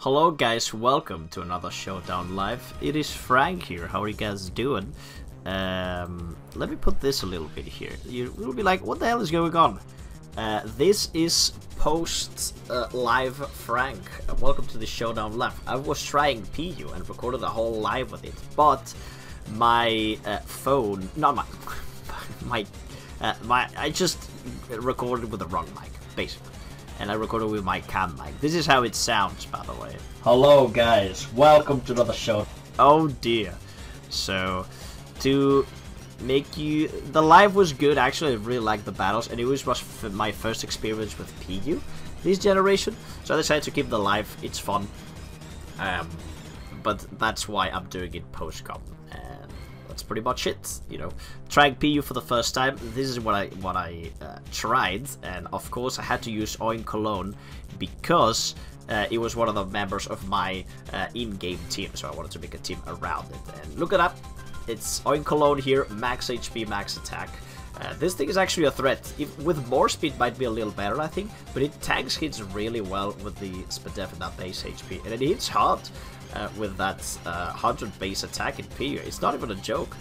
Hello guys, welcome to another Showdown live. It is Frank here. How are you guys doing? Let me put this a little bit here. You will be like, what the hell is going on? This is post live Frank. Welcome to the Showdown live. I was trying PU and recorded a whole live with it, but my phone, not my I just recorded with the wrong mic, basically. And I recorded with my cam mic. This is how it sounds, by the way. Hello, guys. Welcome to another show. Oh, dear. So, to make you... The live was good. Actually, I really liked the battles. And it was my first experience with PU this generation. So I decided to keep the live. It's fun. But that's why I'm doing it post-com. And that's pretty much it. You know, trying PU for the first time. This is what I tried, and of course I had to use Oin Cologne because it was one of the members of my in-game team, so I wanted to make a team around it. And look it up. It's Oin Cologne here, max HP, max attack. This thing is actually a threat. With more speed might be a little better, I think, but it tanks hits really well with the Spadef and that base HP, and it hits hard. With that 100 base attack in PU. It's not even a joke.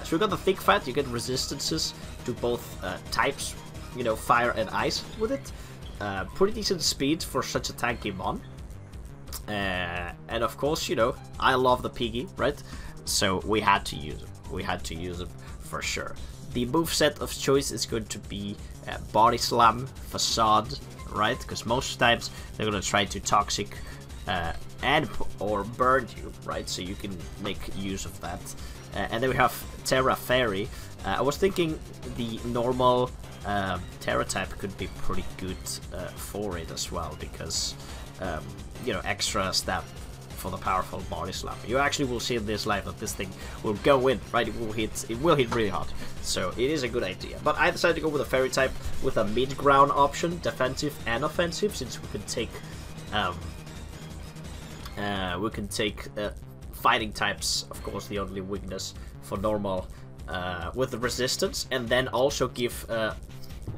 So we got the thick fat, you get resistances to both types, you know, fire and ice with it. Pretty decent speed for such a tanky mon. And of course, you know, I love the Piggy, right? So we had to use him. We had to use him for sure. The moveset of choice is going to be Body Slam, Facade, right? Because most times they're going to try to toxic or burn you, right? So you can make use of that. And then we have Terra Fairy. I was thinking the normal Terra type could be pretty good for it as well, because you know, extra stab for the powerful body slam. You actually will see in this live that this thing will go in, right? It will hit really hard. So it is a good idea. But I decided to go with a fairy type with a mid-ground option, defensive and offensive, since we could take fighting types, of course, the only weakness for normal with the resistance, and then also give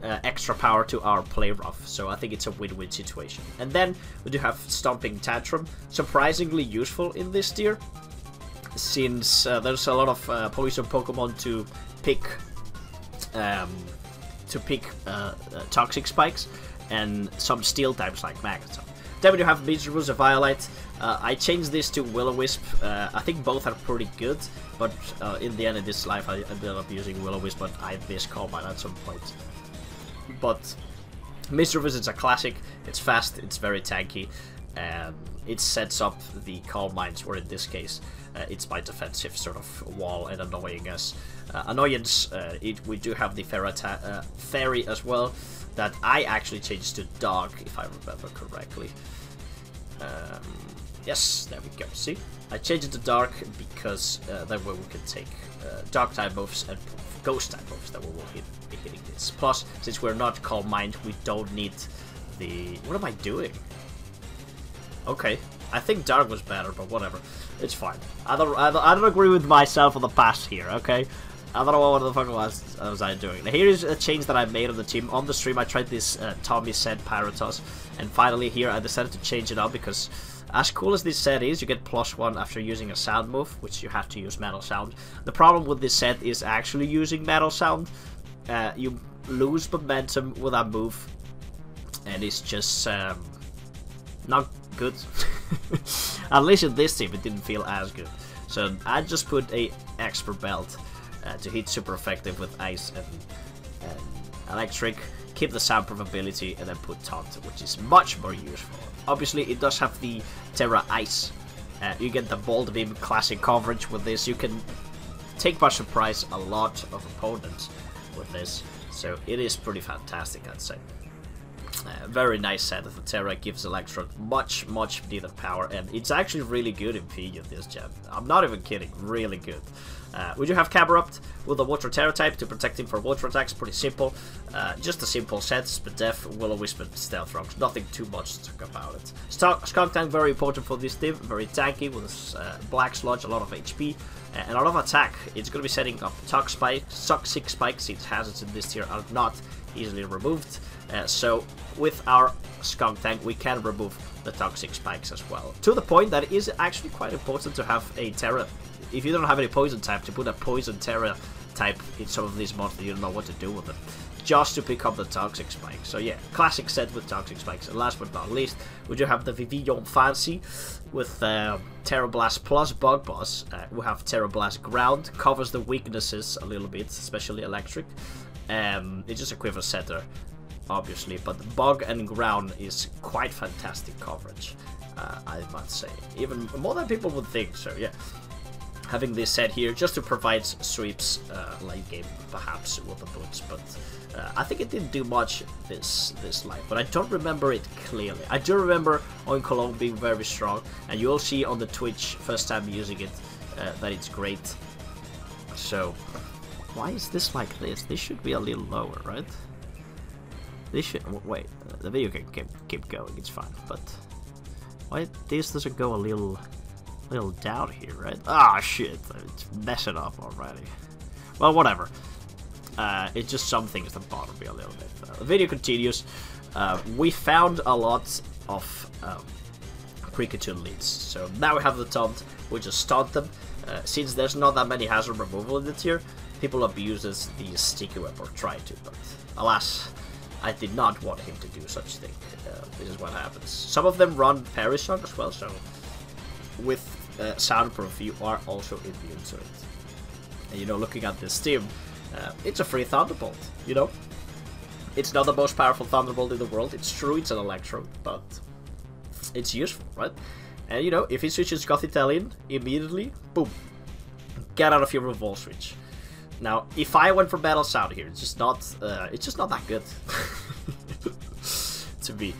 extra power to our play rough. So I think it's a win-win situation. And then we do have Stomping Tantrum, surprisingly useful in this tier, since there's a lot of poison Pokemon to pick toxic spikes and some steel types like Magneton. Then we do have Miserable Violite. I changed this to Will-O-Wisp. I think both are pretty good, but in the end of this life I ended up using Will-O-Wisp, but I missed Calm Mind at some point. But Miserable is a classic. It's fast, it's very tanky, and it sets up the Calm Minds, or in this case, it's my defensive sort of wall and annoyance. We do have the Fairy as well, that I actually changed to Dog, if I remember correctly. Yes, there we go. See? I changed it to Dark because that way we can take Dark type moves and Ghost type moves that we will be hitting this. Plus, since we're not Calm Mind, we don't need the... What am I doing? Okay, I think Dark was better, but whatever. It's fine. I don't agree with myself on the past here, okay? I don't know what the fuck was I doing. Now, here is a change that I made on the team. On the stream, I tried this Tommy set Pyrotos, and finally here I decided to change it up because as cool as this set is, you get +1 after using a sound move, which you have to use Metal Sound. The problem with this set is actually using Metal Sound. You lose momentum with that move, and it's just not good. At least in this team, it didn't feel as good. So I just put a Expert Belt to hit super effective with Ice and Electric, keep the soundproof ability, and then put Taunt, which is much more useful. Obviously, it does have the Terra Ice. You get the Bolt Beam classic coverage with this. You can take by surprise a lot of opponents with this, so it is pretty fantastic, I'd say. Very nice set of the Terra, gives Electrode much needed power, and it's actually really good in PU this gen. I'm not even kidding, really good. We do have Cabarupt with the Water Terra type to protect him from water attacks, pretty simple. Just a simple set, Spadef, Will-O-Wisp, and Stealth Rocks, nothing too much to talk about it. Skunk Tank, very important for this team, very tanky with his Black Sludge, a lot of HP, and a lot of attack. It's going to be setting up Toxic Spikes, since hazards in this tier are not easily removed. So with our skunk tank, we can remove the toxic spikes as well. To the point that it is actually quite important to have a Terra. If you don't have any poison type, to put a poison Terra type in some of these monsters, you don't know what to do with them. Just to pick up the toxic spikes. So yeah, classic set with toxic spikes. And last but not least, we do have the Vivillon Fancy with Terra Blast plus Bug Boss. We have Terra Blast Ground, covers the weaknesses a little bit, especially electric. It's just a quiver setter, obviously, but the Bug and Ground is quite fantastic coverage, I must say. Even more than people would think, so yeah. Having this set here just to provide sweeps late game, perhaps, with the boots, but I think it didn't do much this life, but I don't remember it clearly. I do remember on Cologne being very strong, and you'll see on the Twitch, first time using it, that it's great. So, why is this like this? This should be a little lower, right? This should... wait, the video can keep going, it's fine, but... why this doesn't go a little down here, right? Ah, shit, it's messing up already. Well, whatever. It's just some things that bother me a little bit. The video continues. We found a lot of Cricketune leads, so now we have the taunt. We just taunt them. Since there's not that many hazard removal in the tier, people abuse the sticky web or try to, but alas, I did not want him to do such thing. This is what happens. Some of them run Perishock as well, so with soundproof you are also immune to it. And you know, looking at this team, it's a free Thunderbolt, you know? It's not the most powerful Thunderbolt in the world, it's true, it's an Electrode, but it's useful, right? And you know, if he switches Gothitelle in, immediately, boom, get out of your Revolve switch. Now, if I went for Battle Sound here, it's just not that good to me.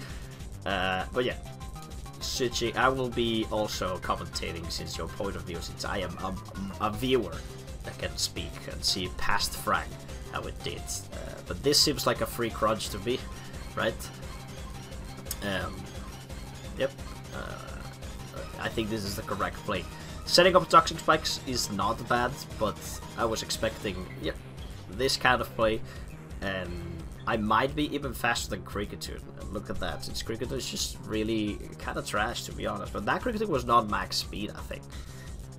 But yeah, switching. I will be also commentating since your point of view, since I am a viewer that can speak and see past Frank how it did. But this seems like a free crunch to me, right? Yep. I think this is the correct play. Setting up toxic spikes is not bad, but I was expecting, yep, this kind of play, and I might be even faster than Cricketune. And look at that, since Cricketune is just really kind of trash, to be honest. But that Cricketune was not max speed, I think.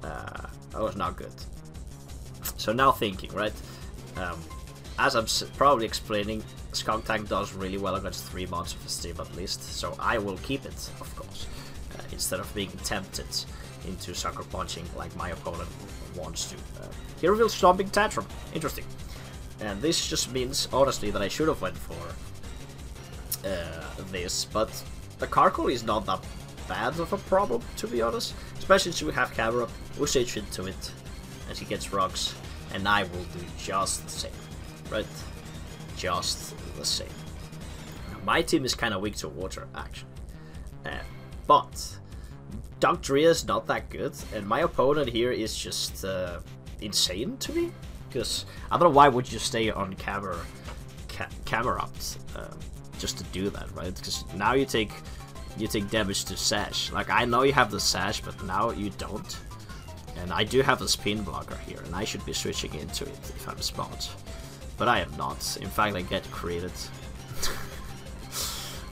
That was not good. So now thinking, right? As I'm probably explaining, Skunk Tank does really well against 3 months of his team at least, so I will keep it, of course, instead of being tempted into sucker punching like my opponent wants to. He reveals Stomping Tantrum. Interesting. And this just means, honestly, that I should have went for this, but the Carkle is not that bad of a problem, to be honest. Especially since we have camera, we'll switch into it as he gets rocks, and I will do just the same, right? Just the same. My team is kind of weak to water, actually. But Dugtria is not that good, and my opponent here is just insane to me. Because I don't know why would you stay on camera ups just to do that, right? Because now you take damage to Sash. Like, I know you have the Sash, but now you don't. And I do have a spin blocker here, and I should be switching into it if I'm smart. But I am not. In fact, I get created.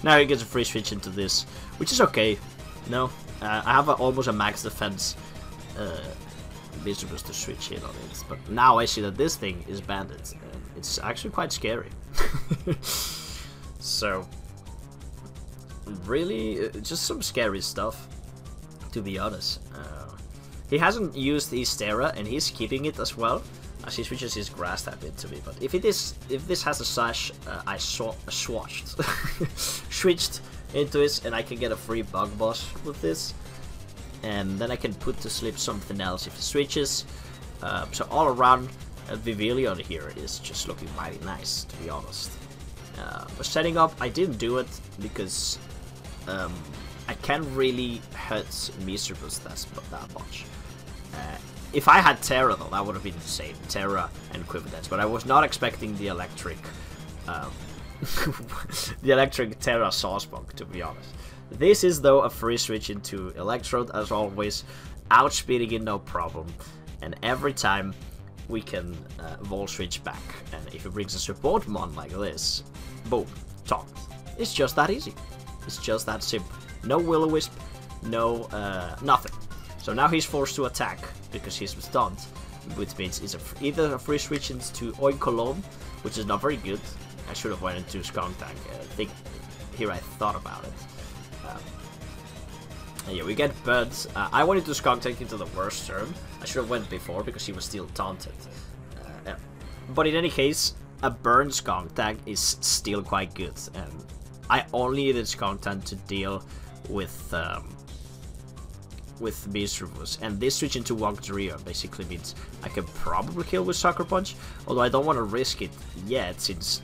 Now he gets a free switch into this, which is okay. No, I have almost a max defense Miserable to switch in on it, but now I see that this thing is banded, and it's actually quite scary. So, really, just some scary stuff, to be honest. He hasn't used his Terra, and he's keeping it as well, as he switches his grass type into me. But if this has a Sash, I switched into it, and I can get a free Bug Boss with this. And then I can put to sleep something else if he switches. So all around, Vivillon here is just looking mighty nice, to be honest. But setting up, I didn't do it because I can't really hurt Miserabus that much. If I had Terra though, that would have been insane. Terra and Quiver Dance, but I was not expecting the electric the electric Terra Saucebug, to be honest. This is though a free switch into Electrode, as always, outspeeding it no problem, and every time we can Vol switch back, and if it brings a support mon like this, boom, taunt. It's just that easy. It's just that simple. No will-o-wisp, no nothing. So now he's forced to attack because he's stunned, which means it's either a free switch into Oin Cologne, which is not very good. I should have went into Skunk Tank. I thought about it. Yeah, we get birds. I wanted to Skunk Tank into the worst turn. I should have went before because he was still taunted. Yeah. But in any case, a burn Skunk Tank is still quite good. I only needed Skunk Tank to deal with Miserabus, and this switch into Wogderia basically means I can probably kill with Sucker Punch, although I don't want to risk it yet, since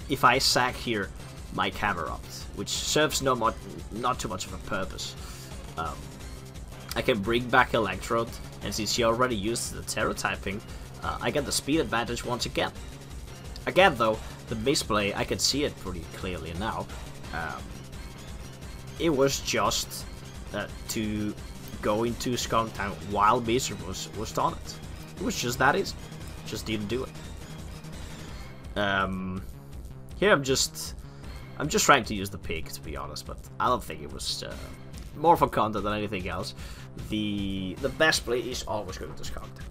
if I sack here, my Camerupt, which serves not too much of a purpose. I can bring back Electrode, and since he already used the Terra typing, I get the speed advantage once again. Again though, the misplay, I can see it pretty clearly now. It was just to go into Skunk Tank while Miserabus was taunted. It was just that easy. Just didn't do it. Here I'm just trying to use the pig, to be honest, but I don't think it was more for content than anything else. The best play is always going to Skunk Tank.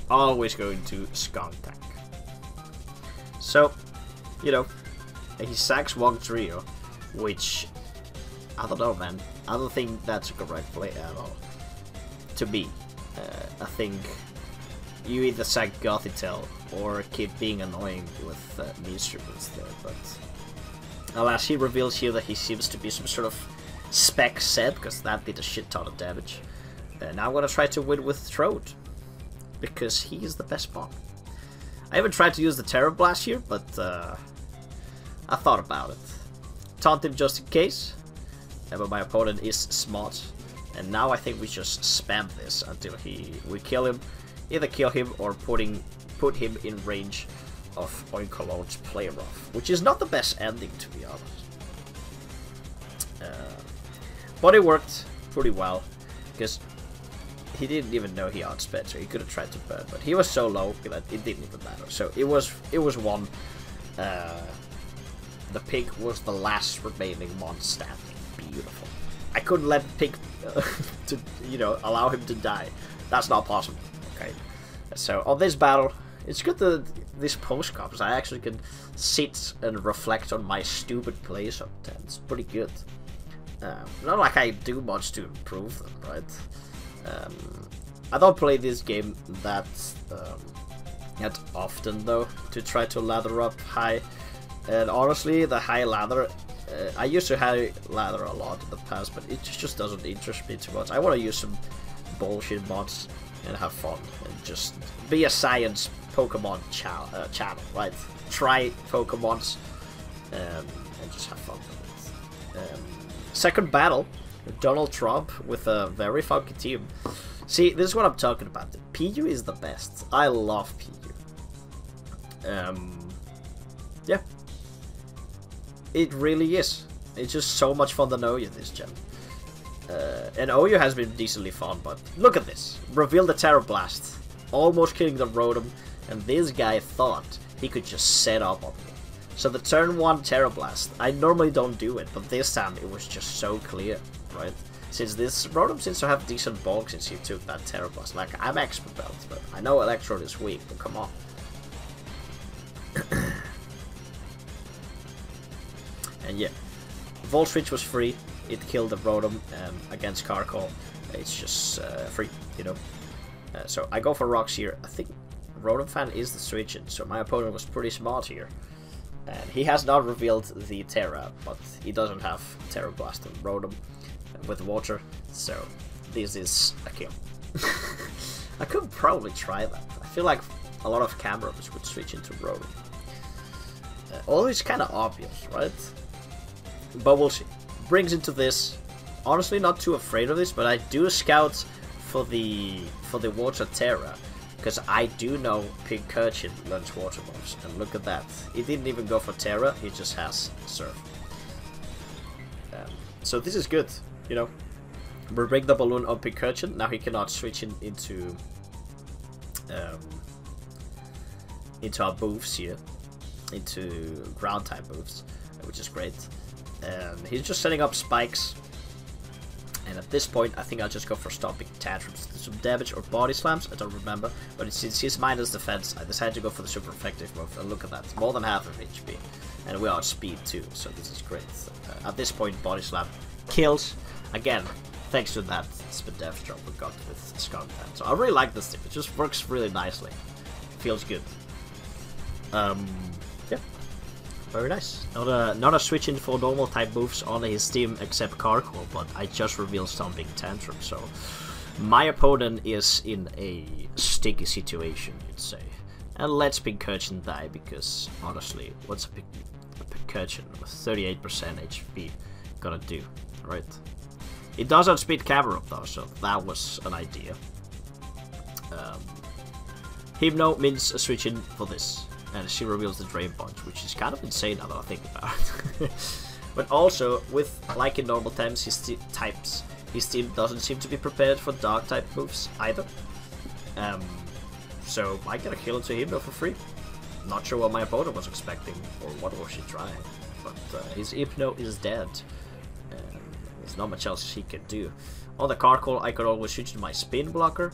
Always going to Skunk Tank. So, you know, he sacks Wogderia, which, I don't know, man. I don't think that's a correct play at all. To me, I think you either sack Gothitelle or keep being annoying with Miserabus there, but alas, he reveals here that he seems to be some sort of spec set, because that did a shit ton of damage. Now I'm gonna try to win with Electrode, because he is the best bomb. I haven't tried to use the Terra Blast here, but I thought about it. Taunt him just in case, but my opponent is smart, and now I think we just spam this until we kill him. Either kill him or put him in range of Oin Cologne's Play Rough, which is not the best ending, to be honest. But it worked pretty well, because he didn't even know he outsped, so he could have tried to burn, but he was so low that it didn't even matter. So it was one. The pig was the last remaining mon standing. Beautiful. I couldn't let the pig to, you know, allow him to die. That's not possible. Okay. So on this battle, it's good that this post-comp, because I actually can sit and reflect on my stupid plays sometimes. It's pretty good. Not like I do much to improve them, right? I don't play this game that often though, to try to lather up high. And honestly, the high lather, I used to high lather a lot in the past, but it just doesn't interest me too much. I want to use some bullshit mods and have fun and just be a science Pokemon channel, right? Try Pokemons and just have fun with it. Second battle, Donald Trump with a very funky team. See, this is what I'm talking about. PU is the best. I love PU. Yeah. It really is. It's just so much fun to know you this gen. And OU has been decently fun, but look at this. Reveal the Terra Blast. Almost killing the Rotom, and this guy thought he could just set up on me. So the turn 1 Terra Blast, I normally don't do it, but this time it was just so clear, right? Since this Rotom seems to have decent bulk since he took that Terra Blast. Like, I'm expert belt, but I know Electrode is weak, but come on. And yeah, Volt Switch was free. It killed the Rotom against Carcall. It's just free, you know. So I go for rocks here. I think Rotom Fan is the switch in, so my opponent was pretty smart here. And he has not revealed the Terra, but he doesn't have Terra Blast and Rotom with water, so this is a kill. I could probably try that. I feel like a lot of Camerums would switch into Rotom. Although it's kind of obvious, right? But we'll see. Brings into this. Honestly, not too afraid of this, but I do scout for the Water Terra, because I do know Pincurchin learns Water moves, and look at that. He didn't even go for Terra, he just has Surf. So this is good, you know. We break the balloon on Pincurchin. Now he cannot switch into into our moves here, into ground type moves, which is great. And he's just setting up spikes. And at this point, I think I'll just go for Stomping Tantrums to do some damage, or Body Slams, I don't remember. But since he's minus defense, I decided to go for the super effective move. And look at that, more than half of HP. And we are at speed too, so this is great. At this point, Body Slam kills. Again, thanks to that spin death drop we got with Skunk. So I really like this tip, it just works really nicely. Feels good. Yeah. Very nice. Not a switch in for normal type moves on his team except Carcool, but I just revealed Stomping Tantrum, so my opponent is in a sticky situation, you'd say. And let's Pincurchin die, because honestly, what's a Pincurchin with 38% HP gonna do, right? It does outspeed Camerupt though, so that was an idea. Hypno means a switch in for this. And she reveals the Drain Punch, which is kind of insane now that I think about it. But also, with like in normal times, his team doesn't seem to be prepared for Dark type moves either. So I get a kill into Hypno for free. Not sure what my opponent was expecting, or what was she trying. But his Hypno is dead. There's not much else he can do. On the Carcool, I could always switch to my Spin Blocker.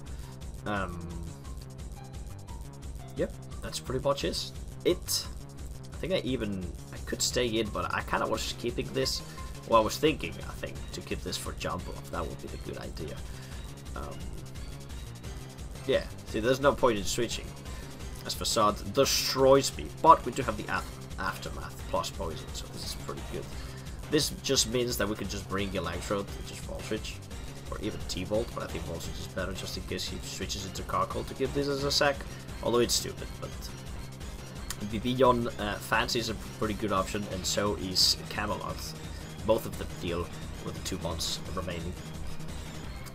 Yep. That's pretty much it. I think I could stay in, but I kind of was keeping this. Well, I was thinking, I think, to keep this for jump off. That would be the good idea. Yeah, see, there's no point in switching. As Facade destroys me, but we do have the Aftermath plus Poison, so this is pretty good. This just means that we can just bring Electrode, which is Volt Switch, or even T-Volt, but I think Volt Switch is better just in case he switches into Carcool to give this as a sack. Although it's stupid, but Vivillon Fancy is a pretty good option, and so is Camelot. Both of them deal with the 2 months remaining.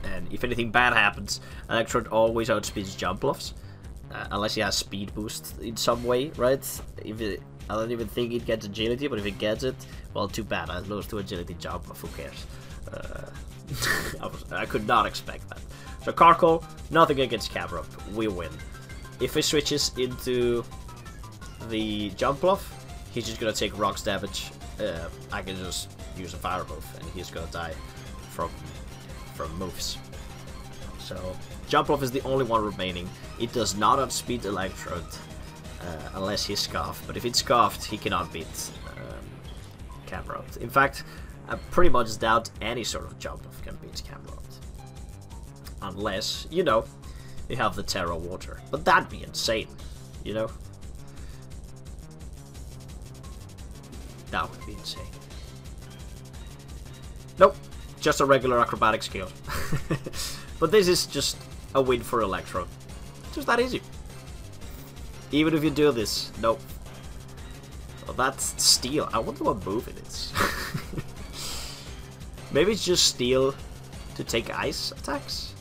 And if anything bad happens, Electrode always outspeeds Jump Bluffs, unless he has Speed Boost in some way, right? I don't even think it gets Agility, but if it gets it, well, too bad. I lose to Agility Jump Bluff, who cares? I could not expect that. So Carcool, nothing against Camerupt, we win. If he switches into the Jump Bluff, he's just gonna take rocks damage. I can just use a fire move, and he's gonna die from moves. So Jump Bluff is the only one remaining. It does not outspeed Electrode unless he's Scoffed, but if it's Scoffed, he cannot beat Camerupt. In fact, I pretty much doubt any sort of Jump Bluff can beat Camerupt, unless, you know, you have the Terra Water, but that'd be insane, you know? That would be insane. Nope, just a regular acrobatic skill. But this is just a win for Electrode. Just that easy. Even if you do this, nope. Well, that's Steel. I wonder what move it is. Maybe it's just Steel to take ice attacks?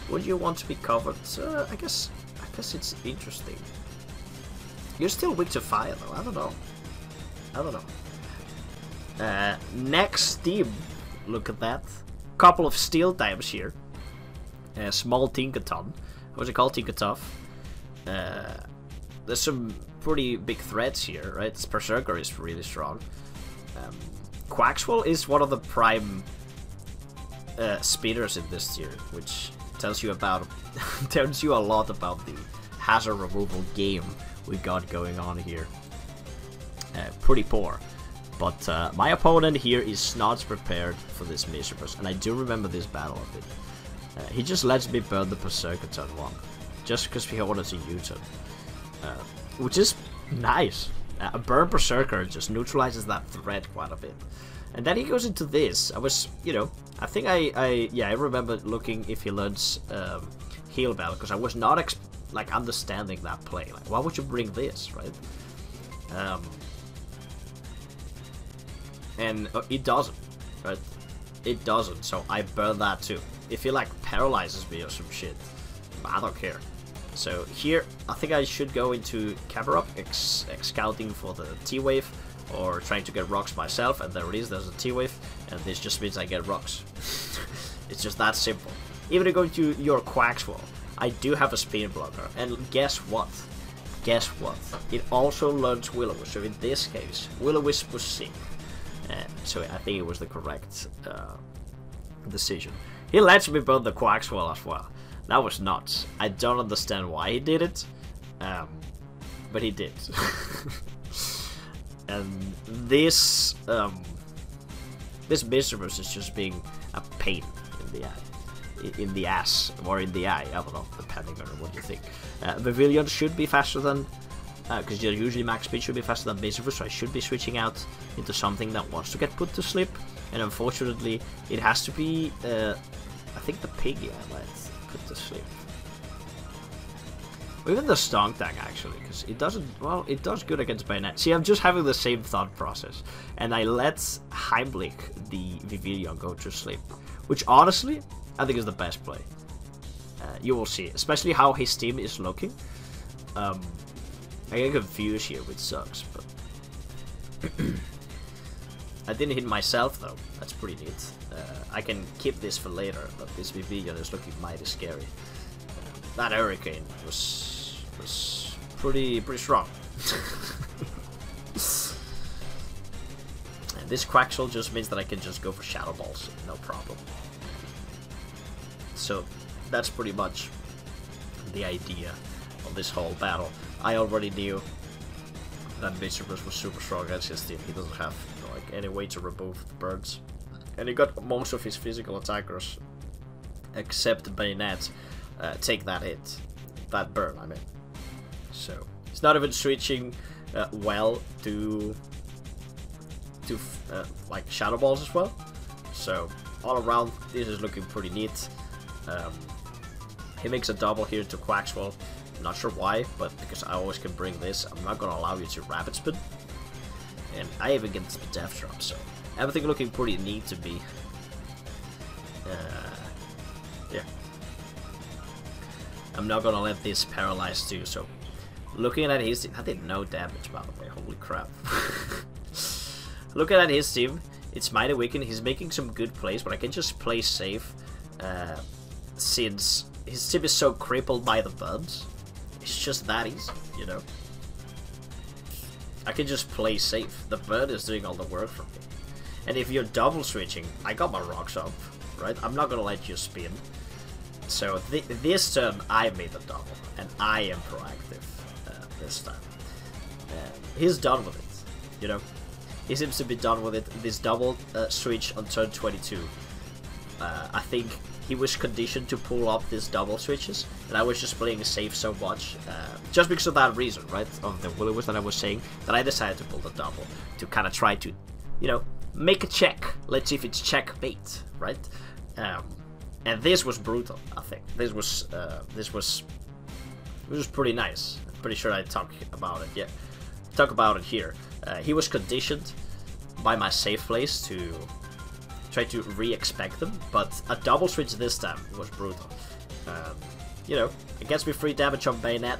Would you want to be covered? I guess it's interesting. You're still weak to fire though, I don't know. Next team, look at that. Couple of steel types here. Small Tinkaton. What's it called? Tinkatuff. There's some pretty big threats here, right? Berserker is really strong. Quaxwell is one of the prime speeders in this tier, which tells you a lot about the hazard removal game we got going on here. Pretty poor. But my opponent here is not prepared for this Mischievous, and I do remember this battle a bit. He just lets me burn the Berserker turn 1, just because he wanted to U-turn. Which is nice. A burn Berserker just neutralizes that threat quite a bit. And then he goes into this. I was, you know, I think I remember looking if he learns Heal Bell, because I was not understanding that play. Like, why would you bring this, right? And it doesn't, right? It doesn't, so I burn that too. If he like paralyzes me or some shit, I don't care. So here, I think I should go into Camerupt, scouting for the T-Wave, or trying to get rocks myself, and there it is, there's a T-Wave, and this just means I get rocks. It's just that simple. Even if you go to your Quaxwell, I do have a spin blocker, and guess what? Guess what? It also learns Will-O-Wisp, so in this case, Will-O-Wisp was sick. So I think it was the correct decision. He lets me build the Quaxwell as well. That was nuts. I don't understand why he did it, but he did. And this Mischievous is just being a pain in the eye, in the ass, or in the eye. I don't know, depending on what you think. Vivillon should be faster than, because usually max speed should be faster than Mischievous, so I should be switching out into something that wants to get put to sleep. And unfortunately, it has to be, I think the Piggy I might put to sleep. Or even the Stonk Tank, actually, because it doesn't, well, it does good against Bayonet. See, I'm just having the same thought process. And I let Heimlich, the Vivillon, go to sleep. Which, honestly, I think is the best play. You will see, especially how his team is looking. I get confused here, which sucks, but... I didn't hit myself, though. That's pretty neat. I can keep this for later, but this Vivillon is looking mighty scary. That Hurricane was pretty strong. And this Quaxwell just means that I can just go for Shadow Balls, no problem. So that's pretty much the idea of this whole battle. I already knew that Mischievous was super strong against his team. He doesn't have like any way to remove the birds, and he got most of his physical attackers, except Bayonet, take that hit, that burn. I mean, so he's not even switching well to like Shadow Balls as well. So all around, this is looking pretty neat. He makes a double here to Quaxwell. Not sure why, but because I always can bring this, I'm not gonna allow you to Rapid Spin. And I even get the Death Drop, so everything looking pretty neat to me. Yeah. I'm not gonna let this paralyze too, so looking at his team, I did no damage by the way, holy crap. Looking at his team, it's mighty weakened. He's making some good plays, but I can just play safe since his team is so crippled by the birds. It's just that easy, you know. I can just play safe. The bird is doing all the work for me. And if you're double switching, I got my rocks up, right? I'm not gonna let you spin. So this turn, I made the double, and I am proactive this time. He's done with it, you know. He seems to be done with it. This double switch on turn 22. I think he was conditioned to pull up these double switches, and I was just playing safe so much, just because of that reason, right, of the Will-O-Wisp that I was saying, that I decided to pull the double, to kind of try to, you know, make a check. Let's see if it's checkmate, right? And this was brutal, I think. This was pretty nice. I'm pretty sure I talk about it, yeah. Talk about it here. He was conditioned by my safe plays to try to re-expect them, but a double switch this time was brutal. You know, it gets me free damage on Bayonet.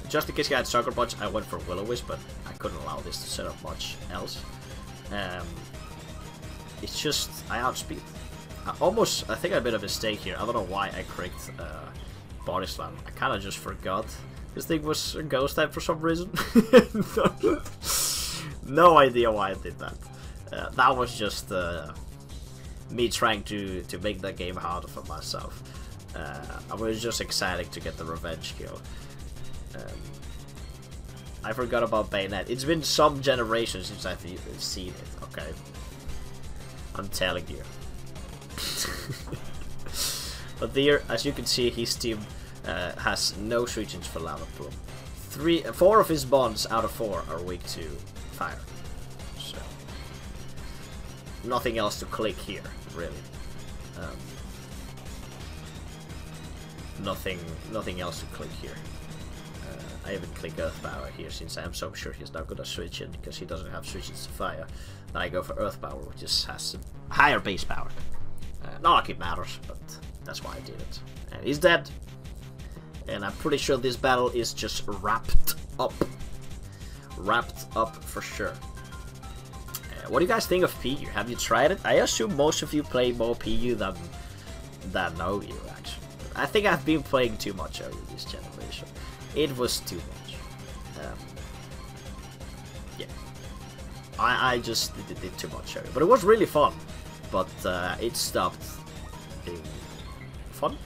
Just in case he had Sucker Punch, I went for Will-O-Wisp, but I couldn't allow this to set up much else. It's just, I outspeed. I think I made a mistake here. I don't know why I clicked Body Slam. I kind of just forgot this thing was a ghost type for some reason. No idea why I did that. That was just me trying to make that game harder for myself. I was just excited to get the revenge kill. I forgot about Bayonet. It's been some generations since I've seen it, okay? I'm telling you. But there, as you can see, his team has no switches for Lava Plume. 4 of his bonds out of 4 are weak to fire. So nothing else to click here, really. Nothing else to click here. I even click Earth Power here since I'm so sure he's not gonna switch in because he doesn't have switches to fire. Then I go for Earth Power, which just has some higher base power. Not like it matters, but that's why I did it. And he's dead. And I'm pretty sure this battle is just wrapped up. Wrapped up for sure. What do you guys think of PU? Have you tried it? I assume most of you play more PU than than OU, actually. I think I've been playing too much OU this generation. It was too much. Yeah. I just did too much OU. But it was really fun. But it stopped being fun.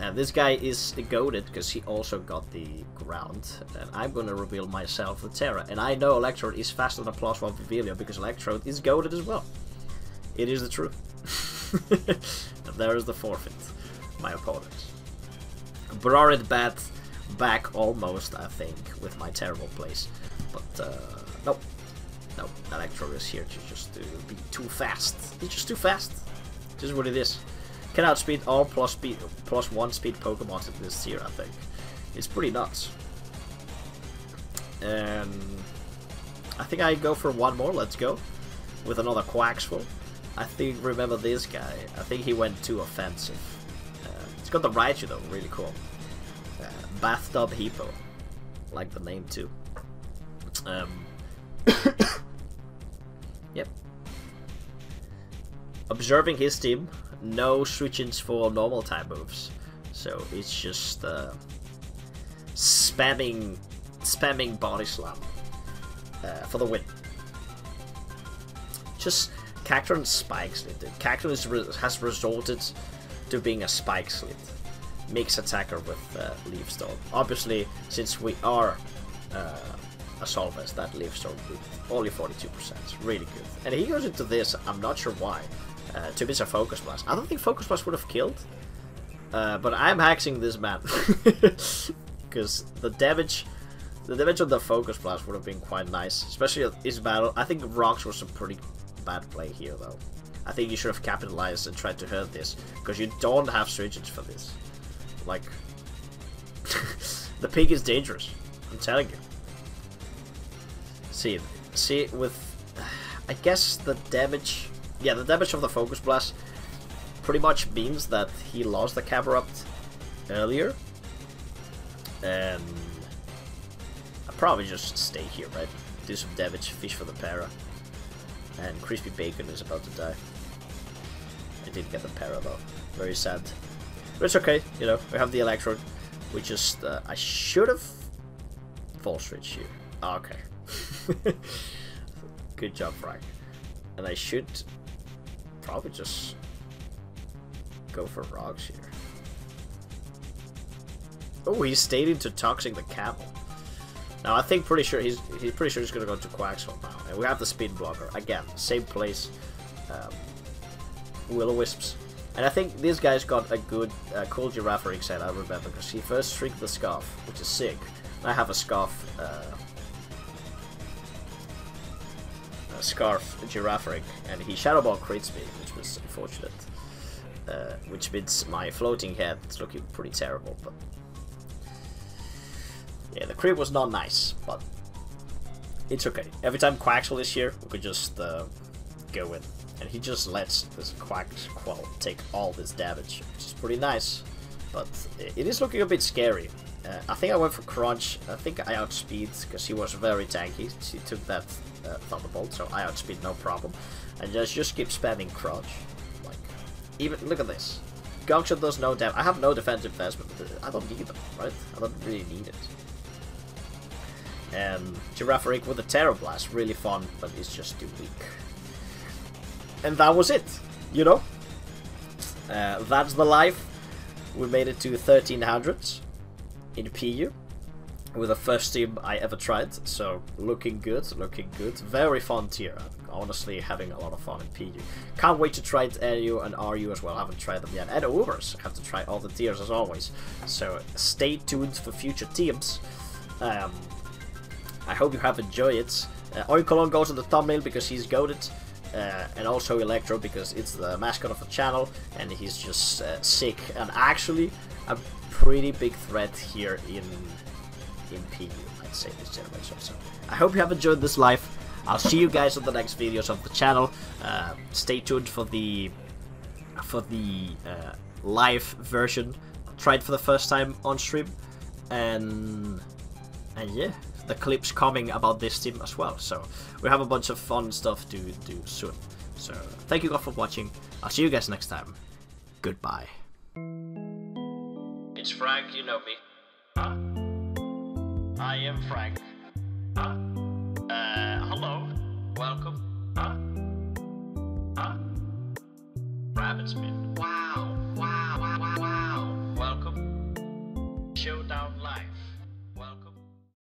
And this guy is goated because he also got the ground. And I'm gonna reveal myself the Terra. And I know Electrode is faster than a +1 Vivilio because Electrode is goated as well. It is the truth. And there is the forfeit. My opponent. Brought bat back almost, I think, with my terrible plays. But nope. No, Electrode is here to just be too fast. It's just too fast. This is what it is. Can outspeed all +1 speed Pokemon in this tier, I think. It's pretty nuts. And I think I go for one more. Let's go. With another Quaxful. I think, remember this guy. I think he went too offensive. It's got the Raichu though, really cool. Bathtub Hippo. Like the name too. Yep. Observing his team. No switch-ins for normal type moves. So it's just spamming Body Slam for the win. Just Cacturne and Spike Slit. Cacturne has resorted to being a Spike Slit. Mix attacker with Leaf Storm. Obviously, since we are a Solvest, that Leaf Storm with only 42%. Really good. And he goes into this, I'm not sure why. To miss a Focus Blast. I don't think Focus Blast would have killed. But I'm hexing this man. Because the damage on the Focus Blast would have been quite nice. Especially at his battle. I think Rocks was a pretty bad play here though. I think you should have capitalized and tried to hurt this. Because you don't have switches for this. Like... the pig is dangerous. I'm telling you. See, with... I guess the damage... Yeah, the damage of the Focus Blast pretty much means that he lost the Cabarupt earlier. And I'll probably just stay here, right? Do some damage, fish for the para. And Crispy Bacon is about to die. I didn't get the para though. Very sad. But it's okay, you know, we have the Electrode. We just, I should have Fall Switch here. Oh, okay. Good job, Frank. And I should probably just go for Rocks here. Oh, he stayed into Toxic the Camel. Now I think he's pretty sure he's gonna go to Quaxful now. And we have the Speed Blocker again, same place. Will-O-Wisps. And I think this guy's got a good cool Girafarig set, I remember, because he first streaked the Scarf, which is sick. I have a Scarf Girafarig, and he Shadow Ball crits me, which was unfortunate. Which means my floating head is looking pretty terrible, but yeah, the crit was not nice, but it's okay. Every time Quaxful is here, we could just go in, and he just lets this Quaxful take all this damage, which is pretty nice, but it is looking a bit scary. I think I went for Crunch. I think I outspeed because he was very tanky. He took that Thunderbolt, so I outspeed no problem. And just keep spamming Crunch. Like, even look at this. Gongshot does no damage. I have no defensive investment. I don't need them, right? I don't really need it. And Girafarig with a Terror Blast, really fun, but it's just too weak. And that was it, you know? That's the life. We made it to 1300s in PU with the first team I ever tried, so looking good, very fun tier. Honestly, having a lot of fun in PU. Can't wait to try NU and RU as well. I haven't tried them yet, and Ubers. I have to try all the tiers as always, so stay tuned for future teams. I hope you have enjoyed it. Oinkolon goes on the thumbnail because he's goated. And also Electrode because it's the mascot of the channel and he's just sick and actually a pretty big threat here in PU, I'd say, this generation. So I hope you have enjoyed this live. I'll see you guys on the next videos of the channel. Stay tuned for the live version. Tried for the first time on stream, and yeah, the clips coming about this team as well. So we have a bunch of fun stuff to do soon. So thank you all for watching. I'll see you guys next time. Goodbye. It's Frank, you know me. Huh? I am Frank. Huh? Hello. Welcome. Huh? Huh? Rabbit's Min. Wow.